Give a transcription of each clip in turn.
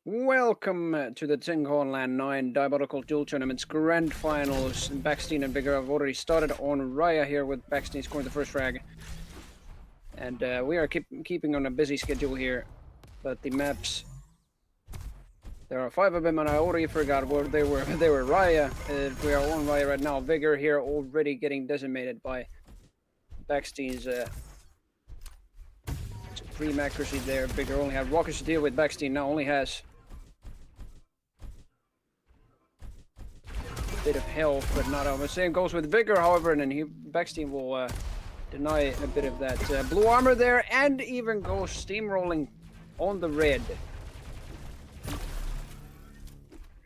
Welcome to the TimConLAN 9 Diabotical Duel Tournament's Grand Finals. Backstein and Vigor have already started on Raya here with Backstein scoring the first frag. And we are keeping on a busy schedule here. But the maps, there are 5 of them and I already forgot where they were. They were Raya. We are on Raya right now. Vigor here already getting decimated by Backstein's supreme accuracy there. Vigor only had rockets to deal with. Backstein now only has bit of health, but not over. Same goes with Vigor, however, and then Backstein will deny a bit of that blue armor there, and even goes steamrolling on the red.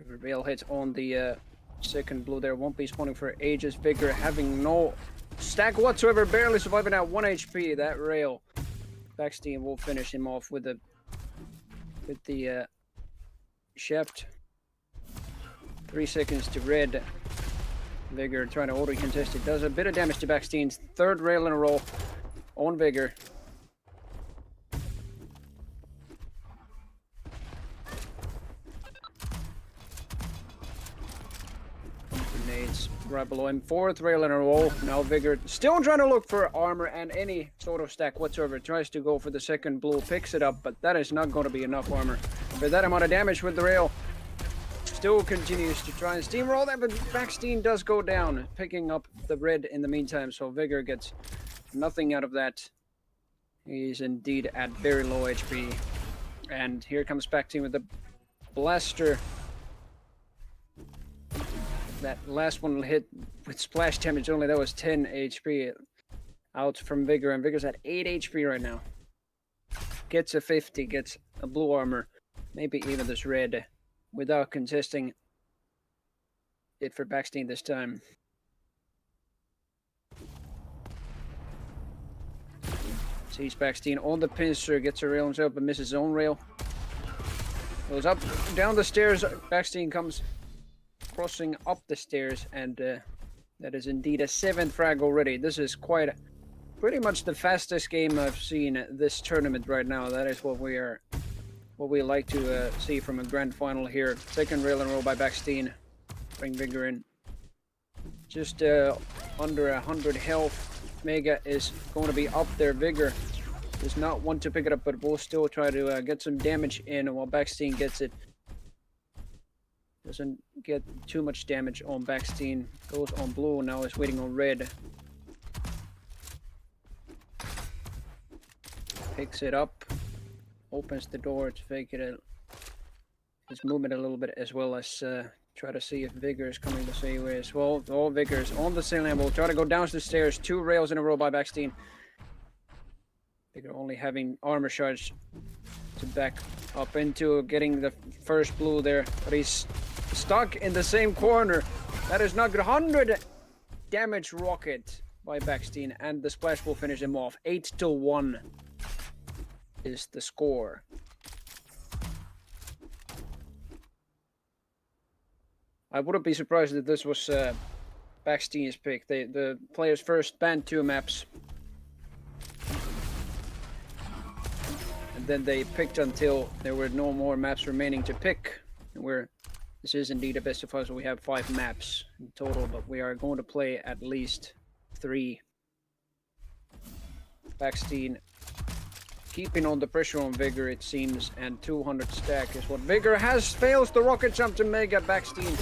Reveal hits on the second blue there. Won't be spawning for ages. Vigor having no stack whatsoever, barely surviving at 1 HP. That rail. Backstein will finish him off with the Shept. 3 seconds to red. Vigor trying to auto contest it. Does a bit of damage to Backstein's third rail in a row on Vigor. Grenades right below him. Fourth rail in a row. Now Vigor still trying to look for armor and any sort of stack whatsoever. Tries to go for the second blue. Picks it up, but that is not going to be enough armor for that amount of damage with the rail. Still continues to try and steamroll that, but Backstein does go down, picking up the red in the meantime, so Vigor gets nothing out of that. He's indeed at very low HP. And here comes Backstein with the blaster. That last one hit with splash damage only, that was 10 HP out from Vigor, and Vigor's at 8 HP right now. Gets a 50, gets a blue armor, maybe even this red, without contesting it for Backstein this time. Sees Backstein on the pincer, gets a rail himself but misses his own rail. Goes up, down the stairs. Backstein comes crossing up the stairs, and that is indeed a 7th frag already. This is pretty much the fastest game I've seen this tournament right now. That is what we like to see from a grand final here. Second rail in a row by Backstein. Bring Vigor in. Just under 100 health. Mega is going to be up there. Vigor does not want to pick it up, but will still try to get some damage in while Backstein gets it. Doesn't get too much damage on Backstein. Goes on blue, now is waiting on red. Picks it up. Opens the door to fake it his movement a little bit, as well as try to see if Vigor is coming the same way as well. All Vigor's on the ceiling. Will try to go down the stairs. 2 rails in a row by Backstein. Vigor only having armor charge to back up into getting the first blue there, but he's stuck in the same corner. That is not good. 100 damage rocket by Backstein, and the splash will finish him off. 8-1 is the score. I wouldn't be surprised if this was Backstein's pick. The players first banned 2 maps, and then they picked until there were no more maps remaining to pick. And this is indeed a best of 5, so we have 5 maps in total, but we are going to play at least 3. Backstein keeping on the pressure on Vigor, it seems, and 200 stack is what Vigor has. Fails the rocket jump to Mega. Backstein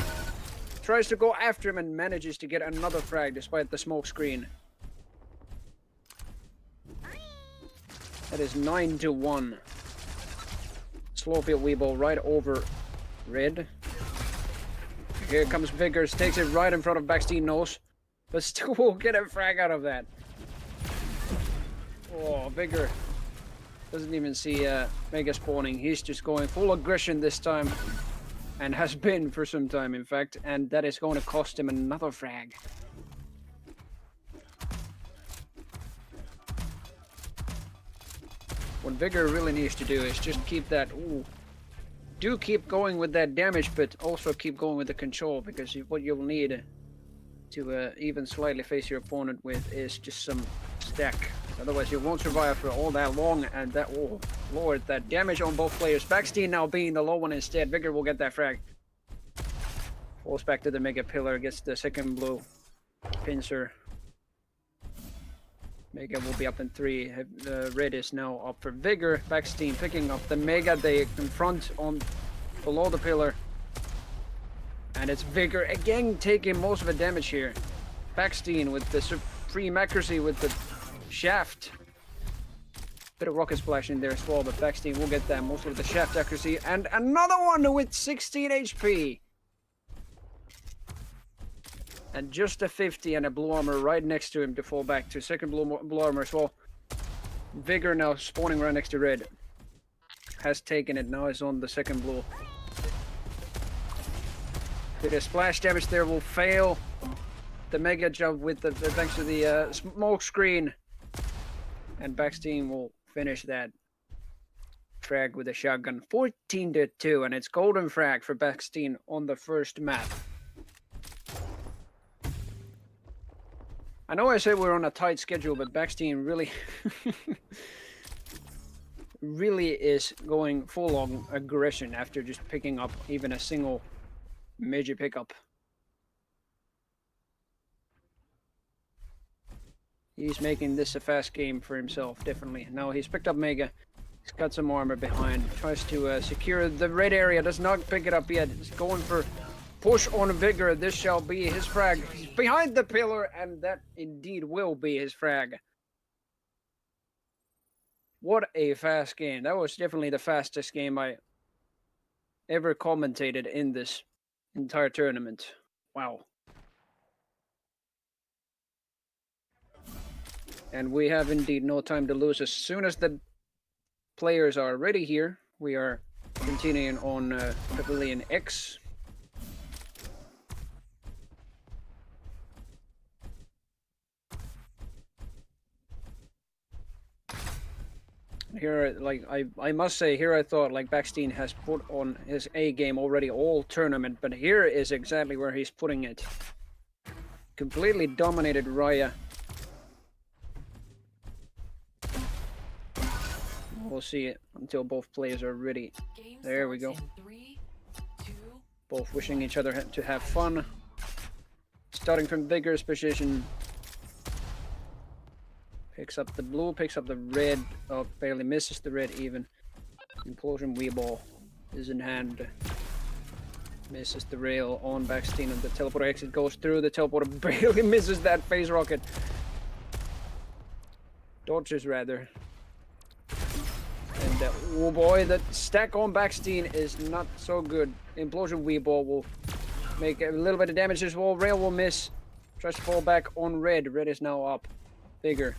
tries to go after him and manages to get another frag despite the smoke screen. That is 9-1. Slow field Weeble right over red. Here comes Vigor, takes it right in front of Backstein nose, but still won't get a frag out of that. Oh, Vigor doesn't even see Mega spawning. He's just going full aggression this time, and has been for some time, in fact, and that is going to cost him another frag. What Vigor really needs to do is just keep that... Do keep going with that damage, but also keep going with the control, because what you'll need to even slightly face your opponent with is just some stack. Otherwise, you won't survive for all that long. And that, oh lord, that damage on both players. Backstein now being the low one instead. Vigor will get that frag. Falls back to the Mega Pillar, gets the second blue. Pincer. Mega will be up in 3. Red is now up for Vigor. Backstein picking up the Mega. They confront on below the pillar. And it's Vigor again taking most of the damage here. Backstein with the supreme accuracy with the shaft. Bit of rocket splash in there as well, but Backstein will get that mostly with the shaft accuracy. And another one with 16 HP. And just a 50 and a blue armor right next to him to fall back to second blue armor as well. Vigor now spawning right next to red. Has taken it, now is on the second blue. The splash damage there will fail. The mega jump with the thanks to the smoke screen. And Backstein will finish that frag with a shotgun. 14-2, and it's golden frag for Backstein on the first map. I know I said we're on a tight schedule, but Backstein really really is going full-on aggression after just picking up even a single major pickup. He's making this a fast game for himself, definitely. Now he's picked up Mega. He's got some armor behind. Tries to secure the red area. Does not pick it up yet. He's going for push on Vigor. This shall be his frag. He's behind the pillar, and that indeed will be his frag. What a fast game. That was definitely the fastest game I ever commentated in this entire tournament. Wow. And we have indeed no time to lose. As soon as the players are ready here, we are continuing on Pavilion X. Here, like, I must say, here I thought, like, Backstein has put on his A game already all tournament, but here is exactly where he's putting it. Completely dominated Raya. We'll see it until both players are ready. There we go. 3, 2, both wishing each other to have fun. Starting from Vigor's position. Picks up the blue, picks up the red. Oh, barely misses the red even. Implosion Weeball is in hand. Misses the rail on Backstein, and the teleporter exit goes through. The teleporter barely misses that phase rocket. Dodges rather. And oh boy, the stack on Backstein is not so good. Implosion Weeball will make a little bit of damage as well. Rail will miss. Tries to fall back on red. Red is now up. Vigor.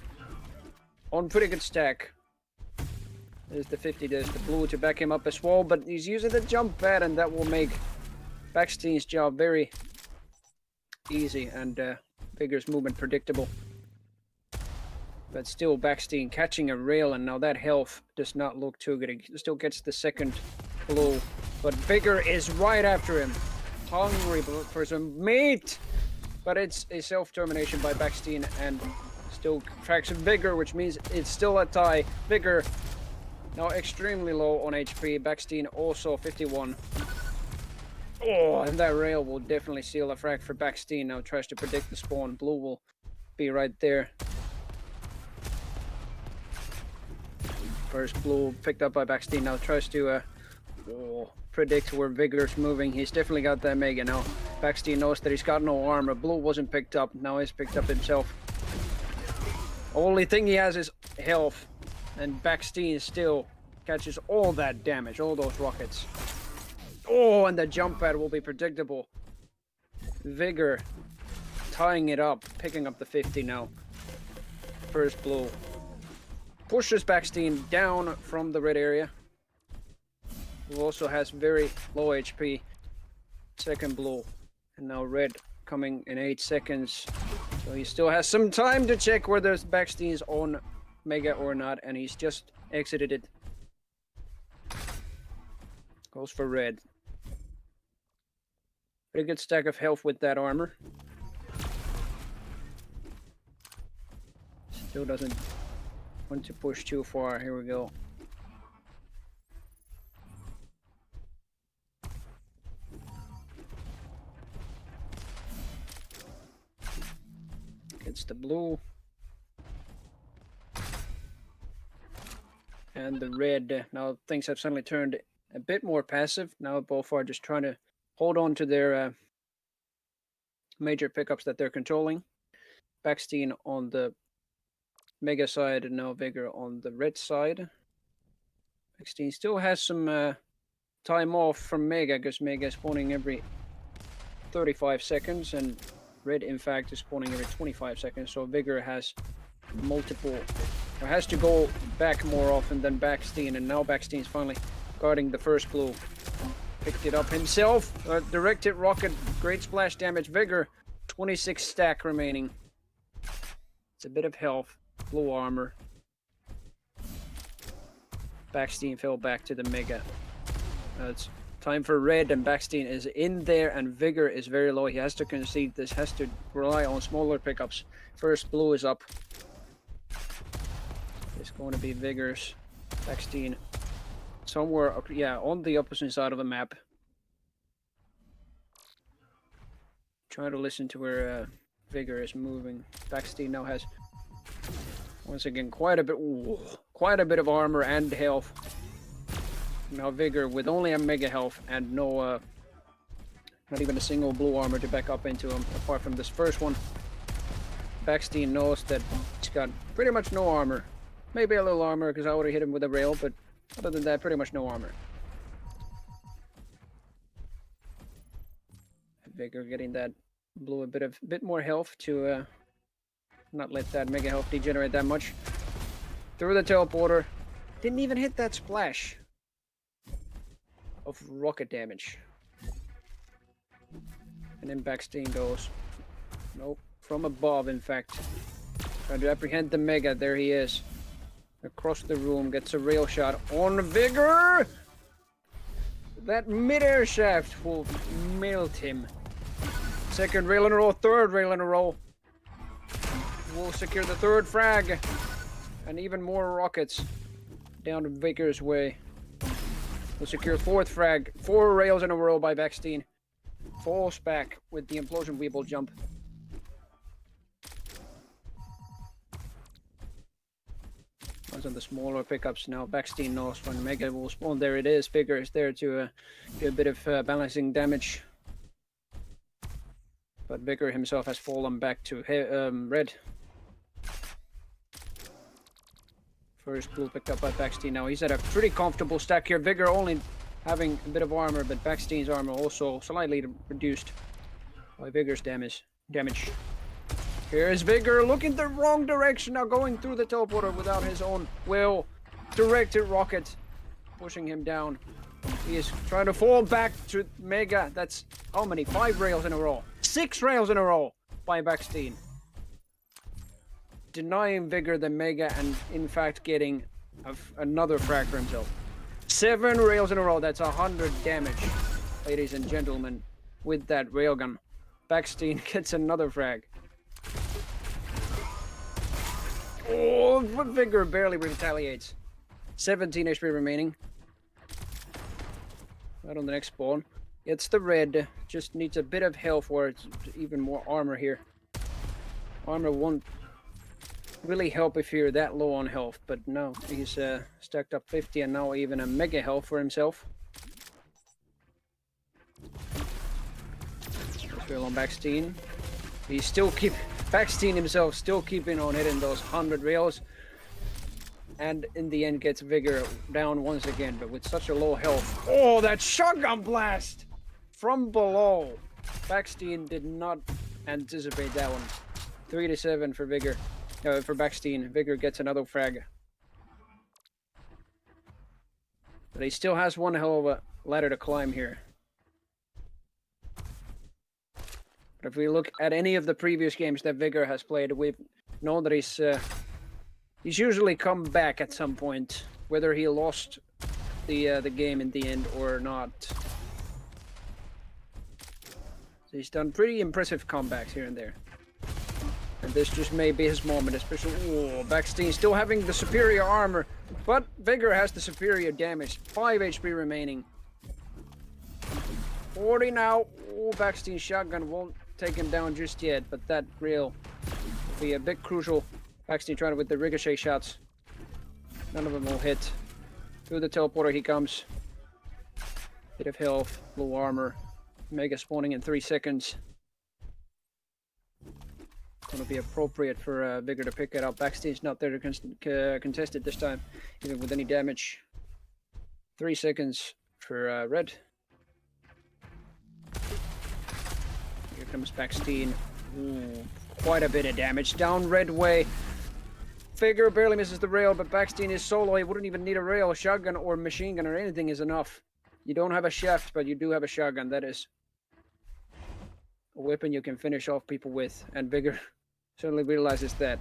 On pretty good stack. There's the 50, there's the blue to back him up as well, but he's using the jump pad, and that will make Backstein's job very easy, and Vigor's movement predictable. But still, Backstein catching a rail, and now that health does not look too good. He still gets the second blue, but Vigor is right after him. Hungry for some meat! But it's a self-termination by Backstein, and still tracks Vigor, which means it's still a tie. Vigor now extremely low on HP. Backstein also 51. Oh, and that rail will definitely seal a frag for Backstein. Now tries to predict the spawn. Blue will be right there. First blue picked up by Backstein. Now tries to predict where Vigor's moving. He's definitely got that Mega now. Backstein knows that he's got no armor. Blue wasn't picked up. Now he's picked up himself. Only thing he has is health, and Backstein still catches all that damage, all those rockets. Oh, and the jump pad will be predictable. Vigor tying it up, picking up the 50 now. First blue. Pushes Backstein down from the red area. Who also has very low HP. Second blue. And now red coming in 8 seconds. So he still has some time to check whether Backstein's on Mega or not, and he's just exited it. Goes for red. Pretty good stack of health with that armor. Still doesn't want to push too far. Here we go. Gets the blue. And the red. Now things have suddenly turned a bit more passive. Now both are just trying to hold on to their major pickups that they're controlling. Backstein on the Mega side and now Vigor on the red side. Backstein still has some time off from Mega because Mega is spawning every 35 seconds and red in fact is spawning every 25 seconds. So Vigor has multiple, or has to go back more often than Backstein, and now Backstein's finally guarding the first blue. Picked it up himself. Directed rocket, great splash damage. Vigor, 26 stack remaining. It's a bit of health. Blue armor. Backstein fell back to the Mega. It's time for red, and Backstein is in there, and Vigor is very low. He has to concede this, has to rely on smaller pickups. First blue is up. It's going to be Vigor's. Backstein somewhere, yeah, on the opposite side of the map. Try to listen to where Vigor is moving. Backstein now has, once again, quite a bit of armor and health. Now Vigor with only a mega health and no, not even a single blue armor to back up into him, apart from this first one. Backstein knows that he's got pretty much no armor. Maybe a little armor because I would have hit him with a rail, but other than that, pretty much no armor. Vigor getting that blue a bit more health to not let that mega health degenerate that much. Through the teleporter. Didn't even hit that splash of rocket damage. And then Backstein goes. Nope. From above, in fact. Trying to apprehend the mega. There he is. Across the room. Gets a rail shot on Vigor. That mid-air shaft will melt him. Second rail in a row. Third rail in a row. We'll secure the third frag. And even more rockets down to Vigor's way. We'll secure fourth frag. 4 rails in a row by Backstein. Falls back with the implosion weeble jump. Those are the smaller pickups now. Backstein knows when Mega will spawn. There it is. Vigor is there to do a bit of balancing damage. But Vigor himself has fallen back to red. First blue picked up by Backstein. Now he's at a pretty comfortable stack here. Vigor only having a bit of armor, but Backstein's armor also slightly reduced by Vigor's damage. Here's Vigor looking the wrong direction, now going through the teleporter without his own will. Directed rocket pushing him down. He is trying to fall back to Mega. That's how many? 5 rails in a row. 6 rails in a row by Backstein. Denying Vigor the Mega and in fact getting another frag for himself. 7 rails in a row. That's 100 damage, ladies and gentlemen, with that railgun. Backstein gets another frag. Oh, but Vigor barely retaliates. 17 HP remaining. Right on the next spawn. It's the red. Just needs a bit of health or it's even more armor here. Armor won't really help if you're that low on health, but no, he's stacked up 50 and now even a mega health for himself. Still on Backstein. He's still Backstein himself still keeping on hitting those 100 rails. And in the end gets Vigor down once again, but with such a low health. Oh, that shotgun blast from below. Backstein did not anticipate that one. 3-7 for Vigor. For Backstein. Vigor gets another frag. But he still has one hell of a ladder to climb here. But if we look at any of the previous games that Vigor has played, we've known that he's usually come back at some point, whether he lost the game in the end or not. So he's done pretty impressive comebacks here and there. And this just may be his moment, especially... Ooh, Backstein still having the superior armor, but Vigor has the superior damage. 5 HP remaining. 40 now. Ooh, Backstein's shotgun won't take him down just yet, but that rail will be a bit crucial. Backstein trying to with the ricochet shots. None of them will hit. Through the teleporter he comes. Bit of health, blue armor. Mega spawning in 3 seconds. Gonna be appropriate for Vigor to pick it up. Backstein's not there to contest it this time, even with any damage. 3 seconds for red. Here comes Backstein. Ooh, quite a bit of damage. Down red way. Vigor barely misses the rail, but Backstein is solo. He wouldn't even need a rail. A shotgun or machine gun or anything is enough. You don't have a shaft, but you do have a shotgun. That is a weapon you can finish off people with. And Vigor certainly realizes that.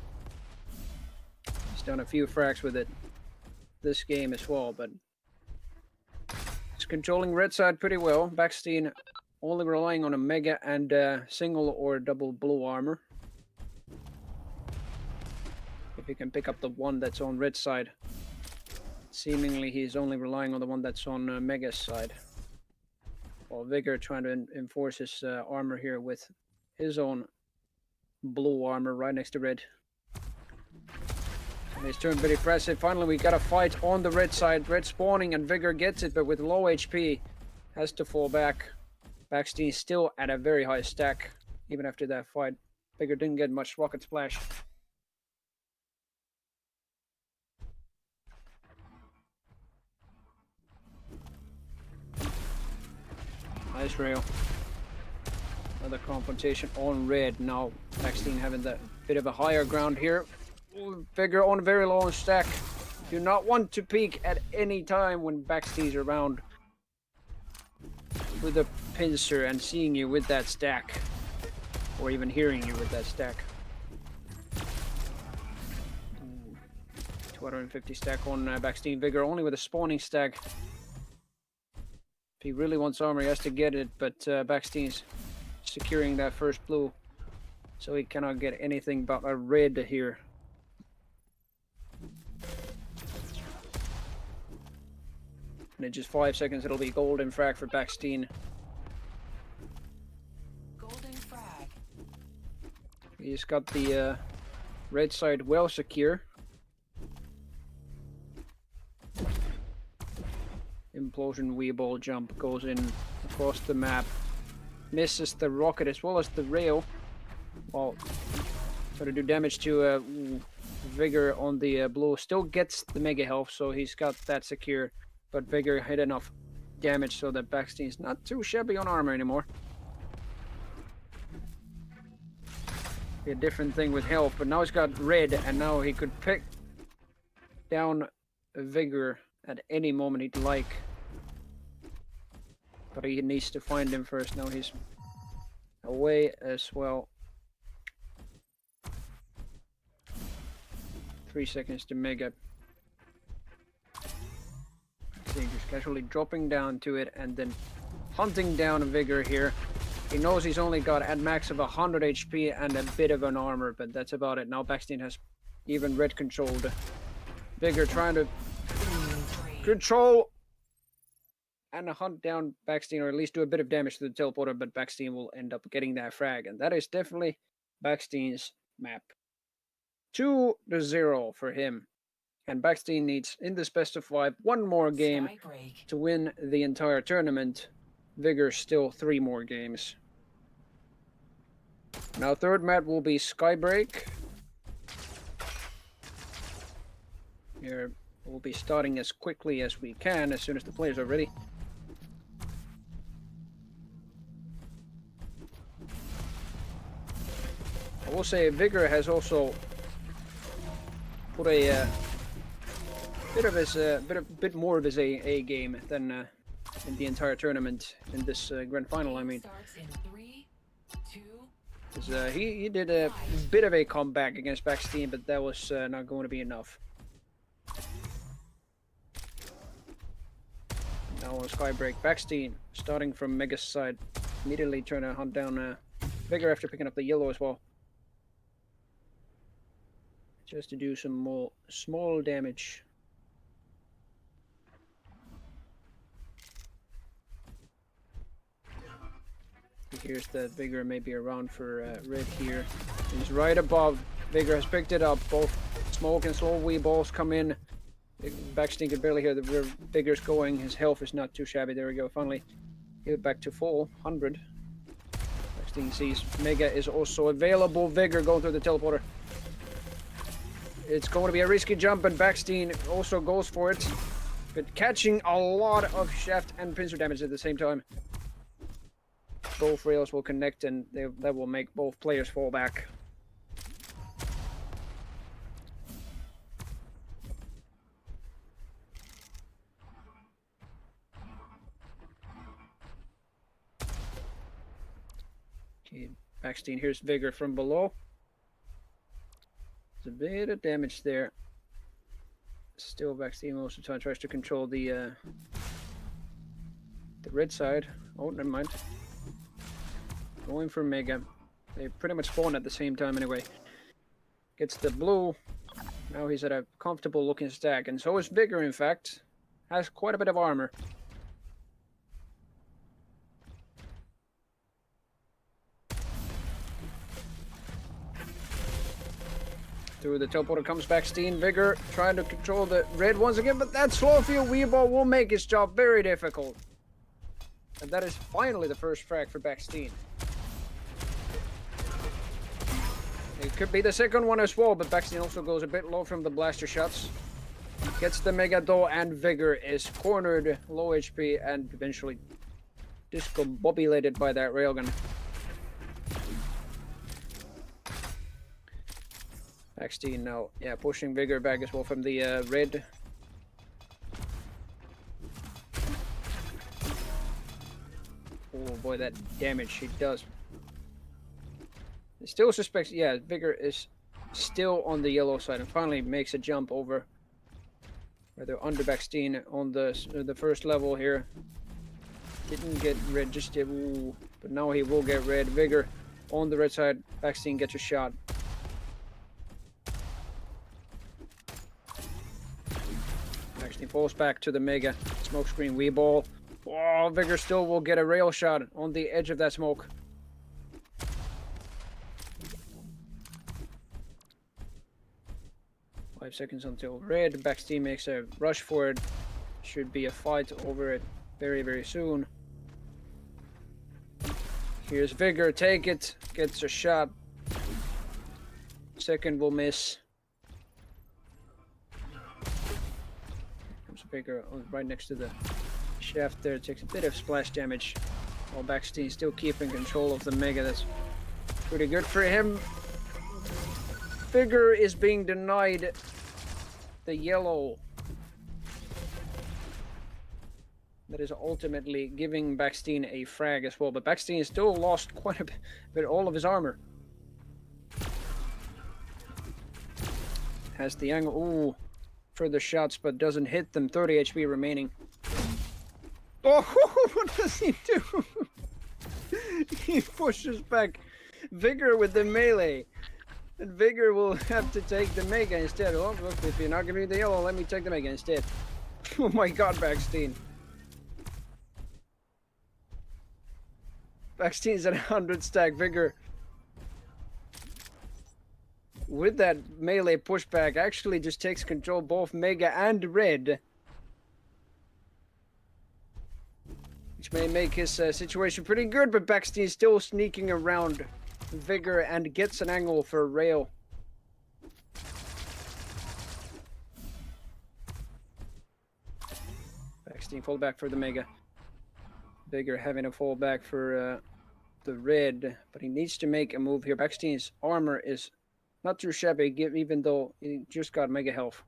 He's done a few frags with it this game as well, but he's controlling red side pretty well. Backstein only relying on a mega and single or double blue armor. If he can pick up the one that's on red side. Seemingly he's only relying on the one that's on Mega's side. While Vigor trying to enforce his armor here with his own blue armor right next to red. And he's turned pretty impressive. Finally we got a fight on the red side. Red spawning and Vigor gets it, but with low HP has to fall back. Backstein still at a very high stack even after that fight. Vigor didn't get much rocket splash. Nice rail. Another confrontation on red. Now Backstein having that bit of a higher ground here. Vigor on very low on stack. Do not want to peek at any time when Backstein's around with a pincer and seeing you with that stack. Or even hearing you with that stack. 250 stack on Backstein. Vigor only with a spawning stack. If he really wants armor, he has to get it, but Backstein's securing that first blue, so he cannot get anything but a red here. And in just 5 seconds, it'll be golden frag for Backstein. Golden frag. He's got the red side well secure. Implosion Weeball jump goes in across the map. Misses the rocket as well as the rail. Well, try to do damage to Vigor on the blue. Still gets the mega health, so he's got that secure. But Vigor hit enough damage so that Backstein's not too shabby on armor anymore. Be a different thing with health, but now he's got red, and now he could pick down Vigor at any moment he'd like. But he needs to find him first. Now he's away as well. 3 seconds to mega. So just casually dropping down to it and then hunting down Vigor here. He knows he's only got at max of 100 HP and a bit of an armor, but that's about it. Now Backstein has even red controlled. Vigor trying to control and hunt down Backstein, or at least do a bit of damage to the teleporter, but Backstein will end up getting that frag, and that is definitely Backstein's map. 2-0 for him, and Backstein needs, in this best of 5, one more game Skybreak. to win the entire tournament. Vigor still 3 more games. Now third map will be Skybreak. Here we'll be starting as quickly as we can, as soon as the players are ready. I will say Vigor has also put a bit more of his A game than in the entire tournament in this grand final. I mean, Starts in 3, 2, 'cause, he did a bit of a comeback against Backstein, but that was not going to be enough. Now on Skybreak, Backstein starting from Mega's side, immediately trying to hunt down Vigor after picking up the yellow as well. just to do some more small damage. He hears that Vigor may be around for red here. He's right above. Vigor has picked it up. Both smoke and slow wee balls come in. Backsteen can barely hear the Vigor's going. His health is not too shabby. There we go. Finally, he'll back to full 100. Backsteen sees Mega is also available. Vigor going through the teleporter. It's going to be a risky jump, and Backsteen also goes for it, but catching a lot of shaft and pincer damage at the same time. Both rails will connect, and that will make both players fall back. Okay, Backsteen here's Vigor from below. There's a bit of damage there. Still, Backsteen most of the time tries to control the red side. Oh, never mind. Going for Mega. They pretty much spawn at the same time anyway. Gets the blue. Now he's at a comfortable looking stack. And so is Vigor, in fact. Has quite a bit of armor. Through the teleporter comes Backsteen. Vigor trying to control the red once again. But that slow field Weeball will make his job very difficult. And that is finally the first frag for Backsteen. It could be the second one as well, but Backsteen also goes a bit low from the blaster shots. Gets the Mega though, and Vigor is cornered, low HP, and eventually discombobulated by that railgun. Backsteen now, yeah, pushing Vigor back as well from the red. Oh boy, that damage he does. Still suspects, yeah, Vigor is still on the yellow side and finally makes a jump over. Rather under Backsteen on the first level here. Didn't get red just yet, ooh, but now he will get red. Vigor on the red side. Backsteen gets a shot. Backsteen falls back to the Mega. Smokescreen Weeball. Oh, Vigor still will get a rail shot on the edge of that smoke. Five seconds until red. Backsteen makes a rush for it. Should be a fight over it very, very soon. Here's Vigor. Take it. Gets a shot. Second will miss. Comes Vigor right next to the shaft there. Takes a bit of splash damage. While Backsteen still keeping control of the Mega. That's pretty good for him. Vigor is being denied the yellow. That is ultimately giving Backsteen a frag as well, but Backsteen still lost quite a bit, all of his armor. Has the angle, ooh, further shots, but doesn't hit them. 30 HP remaining. Oh, what does he do? He pushes back Vigor with the melee. And Vigor will have to take the Mega instead. Oh, look, if you're not giving me the yellow, let me take the Mega instead. Oh my god, Backsteen. Backsteen's at 100 stack. Vigor, with that melee pushback, actually just takes control both Mega and red. Which may make his situation pretty good, but Backsteen still sneaking around Vigor and gets an angle for rail. Backsteen fall back for the Mega. Vigor having a fall back for the red, but he needs to make a move here. Backsteen's armor is not too shabby, even though he just got Mega health.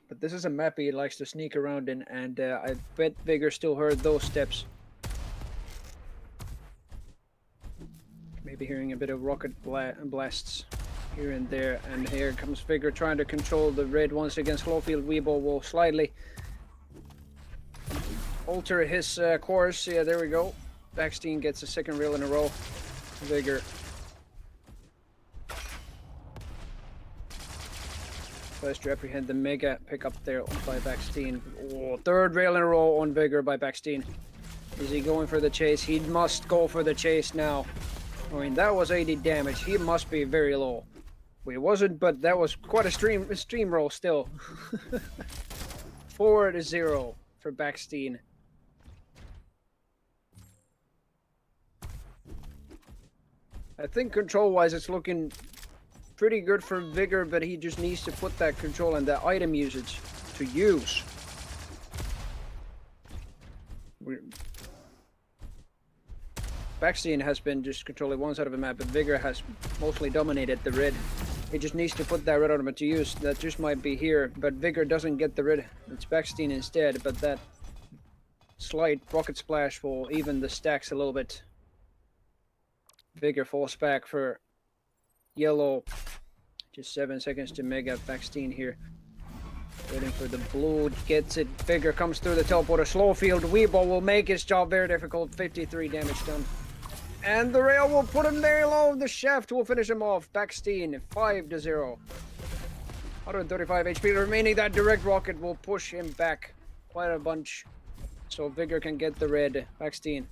But this is a map he likes to sneak around in, and I bet Vigor still heard those steps. Maybe hearing a bit of rocket blasts here and there, and here comes Vigor trying to control the red once again. Slowfield Weeball will slightly alter his course. Yeah, there we go. Backstein gets a second rail in a row. Vigor. Tries to apprehend the mega pickup there by Backstein. Oh, third rail in a row on Vigor by Backstein. Is he going for the chase? He must go for the chase now. I mean, that was 80 damage. He must be very low. Well, he wasn't, but that was quite a stream roll still. 4-0 for Backstein. I think control-wise it's looking pretty good for Vigor, but he just needs to put that control and the item usage to use. Backstein has been just controlling one side of the map, but Vigor has mostly dominated the red. He just needs to put that red ornament to use. That just might be here, but Vigor doesn't get the red. It's Backstein instead, but that slight rocket splash will even the stacks a little bit. Vigor falls back for yellow. Just 7 seconds to mega. Backstein here. Waiting for the blue. Gets it. Vigor comes through the teleporter. Slow field. Weebo will make his job very difficult. 53 damage done. And the rail will put him very low. The shaft will finish him off. Backstein 5-0. 135 HP remaining. That direct rocket will push him back quite a bunch. So Vigor can get the red. Backstein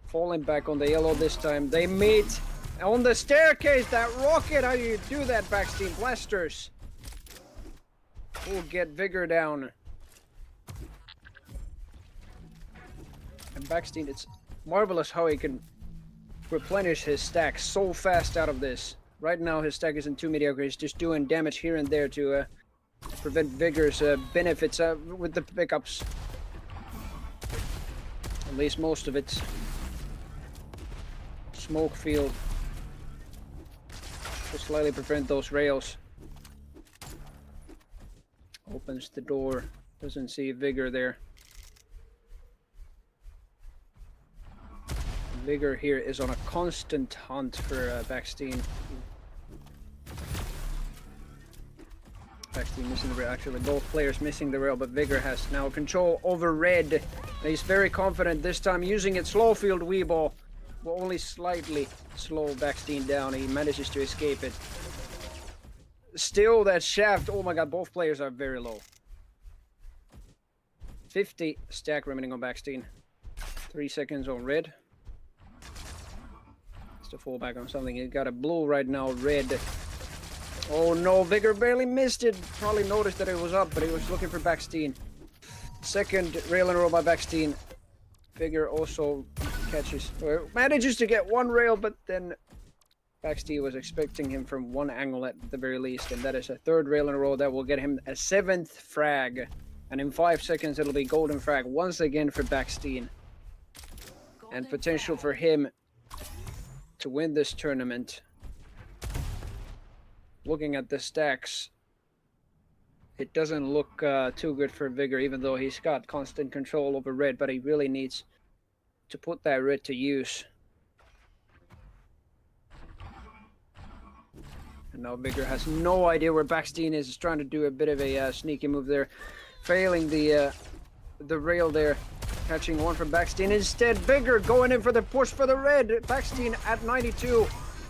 falling back on the yellow this time. They meet on the staircase. That rocket. How do you do that, Backstein? Blasters. We'll get Vigor down. And Backstein, it's marvelous how he can replenish his stack so fast out of this. Right now his stack isn't too mediocre. He's just doing damage here and there to prevent Vigor's benefits with the pickups. At least most of it. Smoke field to slightly prevent those rails. Opens the door. Doesn't see Vigor there. Vigor here is on a constant hunt for Backstein. Backstein missing the rail. Actually, both players missing the rail, but Vigor has now control over red. He's very confident this time using it. Slow field Weebo will only slightly slow Backstein down. He manages to escape it. Still, that shaft. Oh my god, both players are very low. 50 stack remaining on Backstein. 3 seconds on red. To fall back on something. He got a blue right now, red. Oh no, Vigor barely missed it. Probably noticed that it was up, but he was looking for Backstein. Second rail in a row by Backstein. Vigor also catches, or manages to get one rail, but then Backstein was expecting him from one angle at the very least, and that is a third rail in a row that will get him a 7th frag. And in 5 seconds it'll be golden frag once again for Backstein. And potential for him to win this tournament. Looking at the stacks, it doesn't look too good for Vigor, even though he's got constant control over red, but he really needs to put that red to use. And now Vigor has no idea where Backstein is. He's trying to do a bit of a sneaky move there, failing the rail there. Catching one from Backstein. Instead, Vigor going in for the push for the red. Backstein at 92.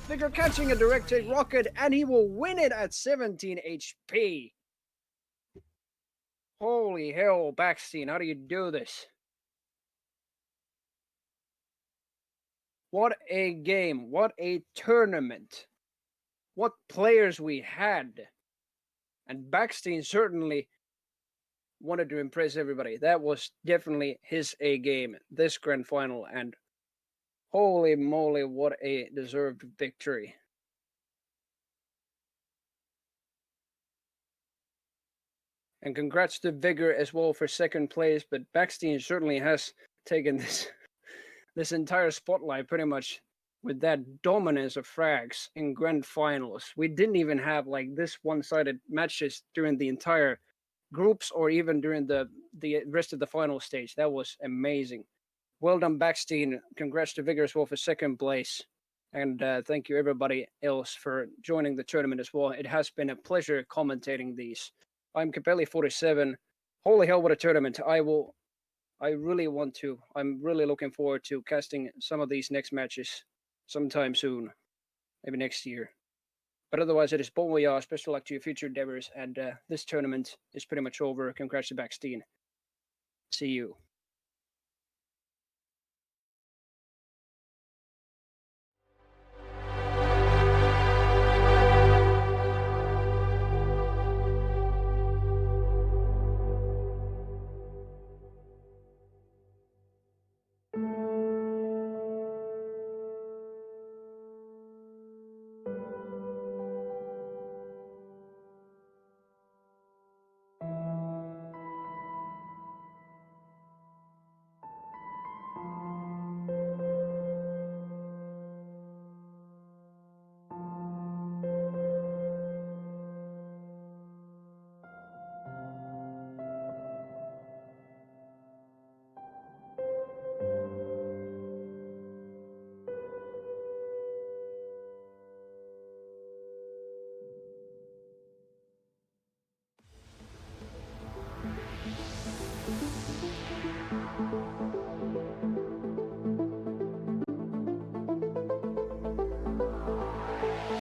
Vigor catching a direct hit rocket, and he will win it at 17 HP. Holy hell, Backstein, how do you do this? What a game. What a tournament. What players we had. And Backstein certainly wanted to impress everybody. That was definitely his A game this grand final, and holy moly, what a deserved victory. And congrats to Vigor as well for second place, but Backstein certainly has taken this entire spotlight pretty much with that dominance of frags in grand finals. We didn't even have like this one-sided matches during the entire groups or even during the rest of the final stage. That was amazing. Well done, Backstein. Congrats to Vigor as well for second place. And thank you everybody else for joining the tournament as well. It has been a pleasure commentating these. I'm Capelli47. Holy hell, what a tournament. I will I really want to. I'm really looking forward to casting some of these next matches sometime soon, maybe next year. But otherwise, it is bon voyage. Best of luck to your future endeavors. And this tournament is pretty much over. Congrats to Backstein. See you.